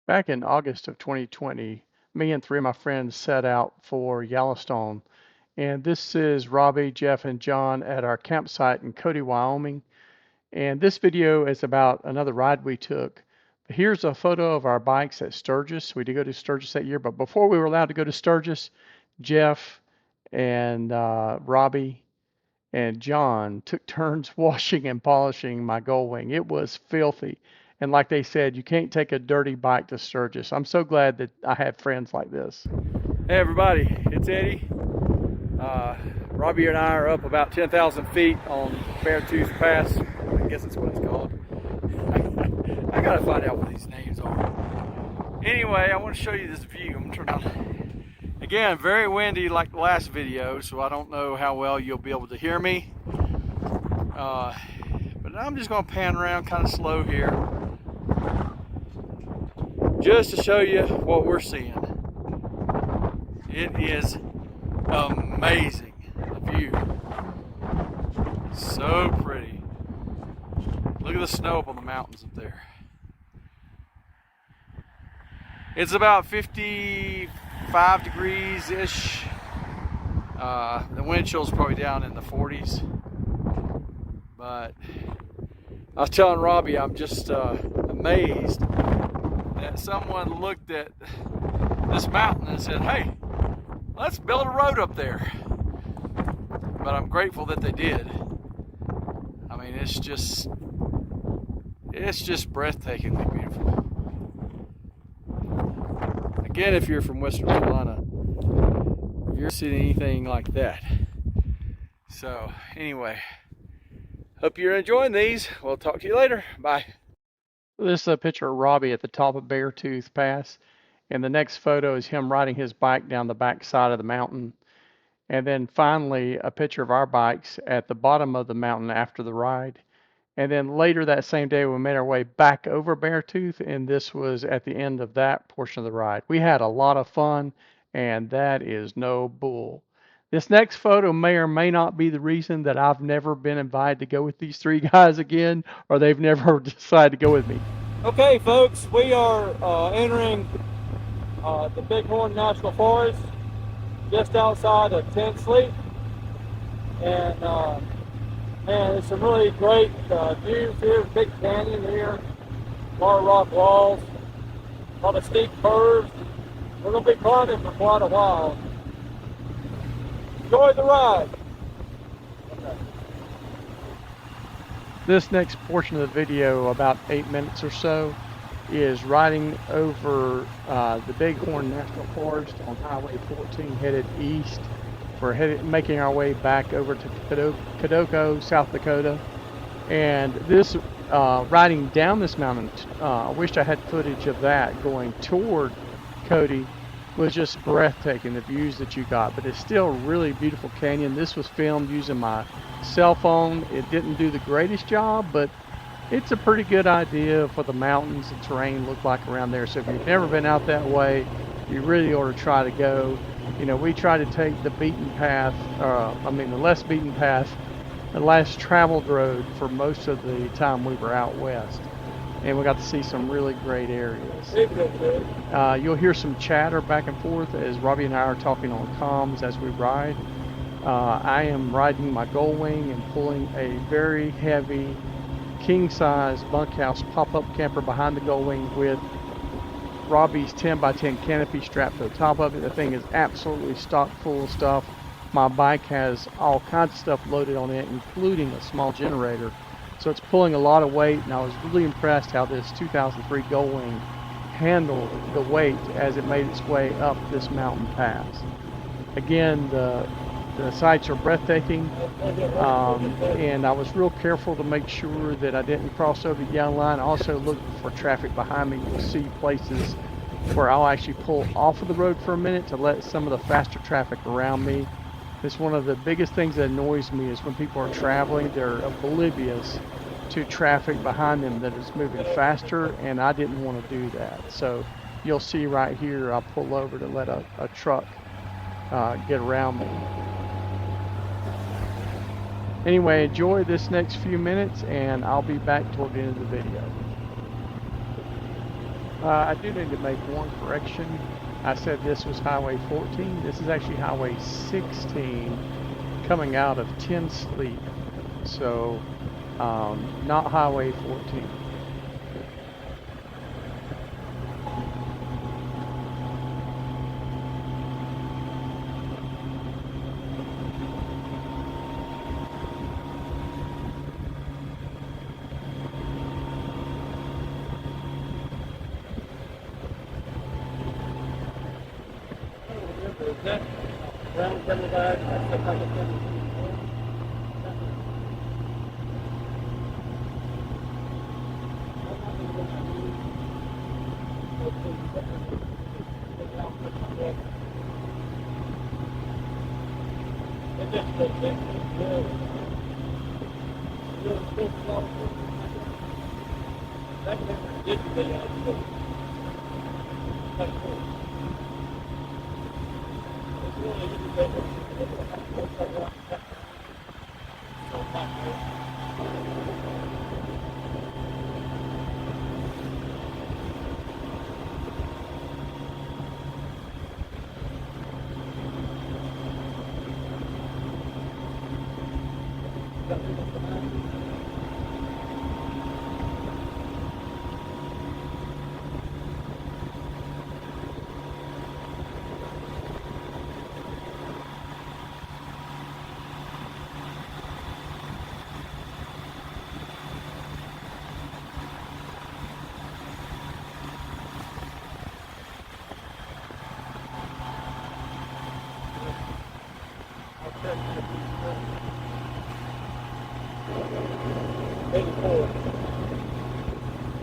Back in August of 2020, me and three of my friends set out for Yellowstone. And this is Robbie, Jeff, and John at our campsite in Cody, Wyoming. And this video is about another ride we took. Here's a photo of our bikes at Sturgis. We did go to Sturgis that year, but before we were allowed to go to Sturgis, Jeff and Robbie and John took turns washing and polishing my gull wing. It was filthy. And like they said, you can't take a dirty bike to Sturgis. I'm so glad that I have friends like this. Hey everybody, it's Eddie. Robbie and I are up about 10,000 feet on Beartooth Pass. I guess that's what it's called. I gotta find out what these names are. Anyway, I want to show you this view. I'm turning on. Again, very windy like the last video, so I don't know how well you'll be able to hear me. But I'm just going to pan around kind of slow here, just to show you what we're seeing. It is amazing, the view. So pretty. Look at the snow up on the mountains up there. It's about 55 degrees-ish. The wind chill's probably down in the 40s. But I was telling Robbie, I'm just amazed that someone looked at this mountain and said, hey, let's build a road up there. But I'm grateful that they did. I mean, it's just breathtakingly beautiful. Again, if you're from Western Carolina, you're seeing anything like that. So anyway, hope you're enjoying these. We'll talk to you later. Bye. This is a picture of Robbie at the top of Beartooth Pass. And the next photo is him riding his bike down the back side of the mountain. And then finally, a picture of our bikes at the bottom of the mountain after the ride. And then later that same day, we made our way back over Beartooth, and this was at the end of that portion of the ride. We had a lot of fun, and that is no bull. This next photo may or may not be the reason that I've never been invited to go with these three guys again, or they've never decided to go with me. Okay, folks, we are entering the Bighorn National Forest, just outside of Tent Sleep, and man, there's some really great views here. Big canyon here, a lot of rock walls, a lot of steep curves. We're going to be climbing for quite a while. Enjoy the ride. Okay. This next portion of the video, about 8 minutes or so, is riding over the Bighorn National Forest on Highway 14 headed east. We're making our way back over to Kadoka, South Dakota. And this riding down this mountain, I wished I had footage of that going toward Cody, was just breathtaking, the views that you got. But it's still a really beautiful canyon. This was filmed using my cell phone. It didn't do the greatest job, but it's a pretty good idea for the mountains and terrain look like around there. So if you've never been out that way, you really ought to try to go. You know, we try to take the beaten path, the less beaten path, the less traveled road for most of the time we were out west. And we got to see some really great areas. You'll hear some chatter back and forth as Robbie and I are talking on comms as we ride. I am riding my gull wing and pulling a very heavy king-size bunkhouse pop-up camper behind the gull wing with Robbie's 10x10 canopy strapped to the top of it. The thing is absolutely stock full of stuff. My bike has all kinds of stuff loaded on it, including a small generator. So it's pulling a lot of weight, and I was really impressed how this 2003 gull wing handled the weight as it made its way up this mountain pass. Again, the sights are breathtaking, and I was real careful to make sure that I didn't cross over the yellow line. I also looked for traffic behind me. You'll see places where I'll actually pull off of the road for a minute to let some of the faster traffic around me. It's one of the biggest things that annoys me is when people are traveling, they're oblivious to traffic behind them that is moving faster, and I didn't want to do that. So you'll see right here, I'll pull over to let a truck get around me. Anyway, enjoy this next few minutes, and I'll be back toward the end of the video. I do need to make one correction. I said this was Highway 14. This is actually Highway 16 coming out of 10 Sleep. So, not Highway 14. Is that brown double bag? That's the type of thing.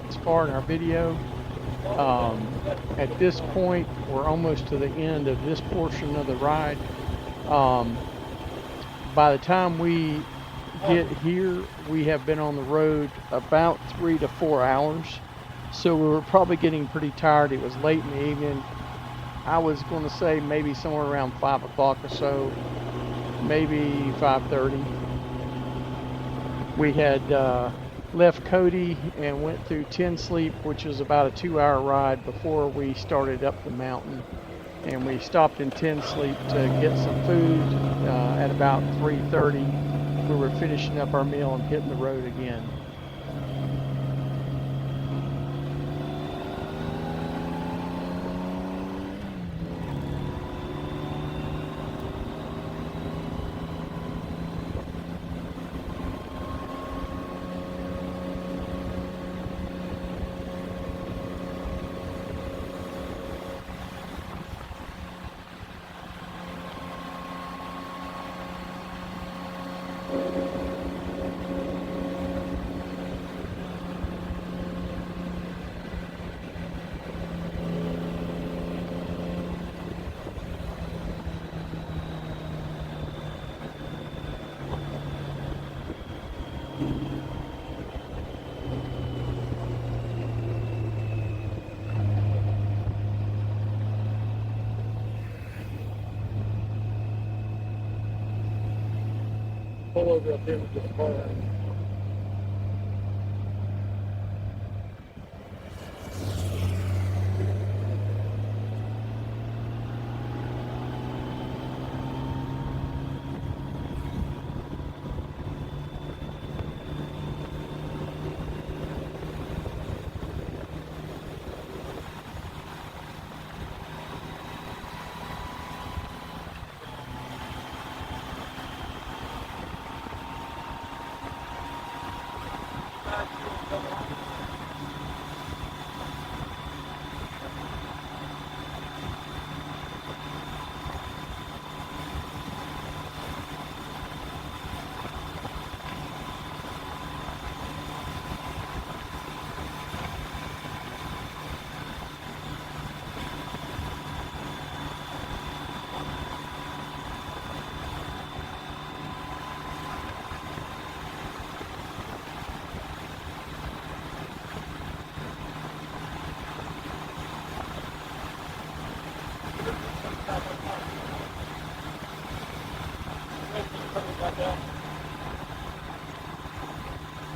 As far in our video, at this point, we're almost to the end of this portion of the ride. By the time we get here, we have been on the road about 3 to 4 hours. So we were probably getting pretty tired. It was late in the evening. I was going to say maybe somewhere around 5 o'clock or so, maybe 5:30. We had left Cody and went through 10 Sleep, which was about a 2-hour ride before we started up the mountain. And we stopped in 10 Sleep to get some food at about 3:30. We were finishing up our meal and hitting the road again. Pull over up here with this car.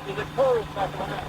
There's a curve back on that.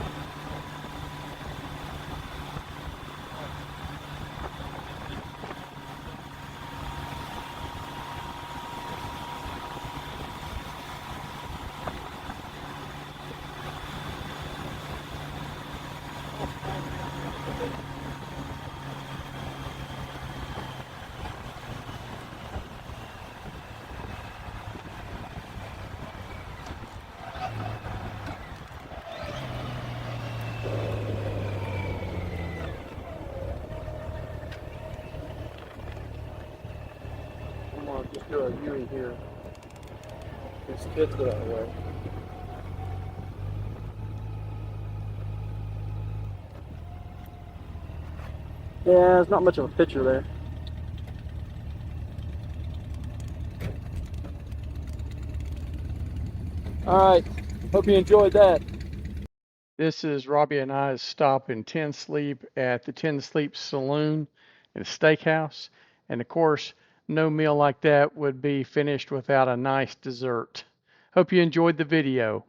do a U here. These kids go that way. Yeah, there's not much of a picture there. Alright, hope you enjoyed that. This is Robby and I's stop in Ten Sleep at the Ten Sleep Saloon and Steakhouse. And of course, no meal like that would be finished without a nice dessert. Hope you enjoyed the video.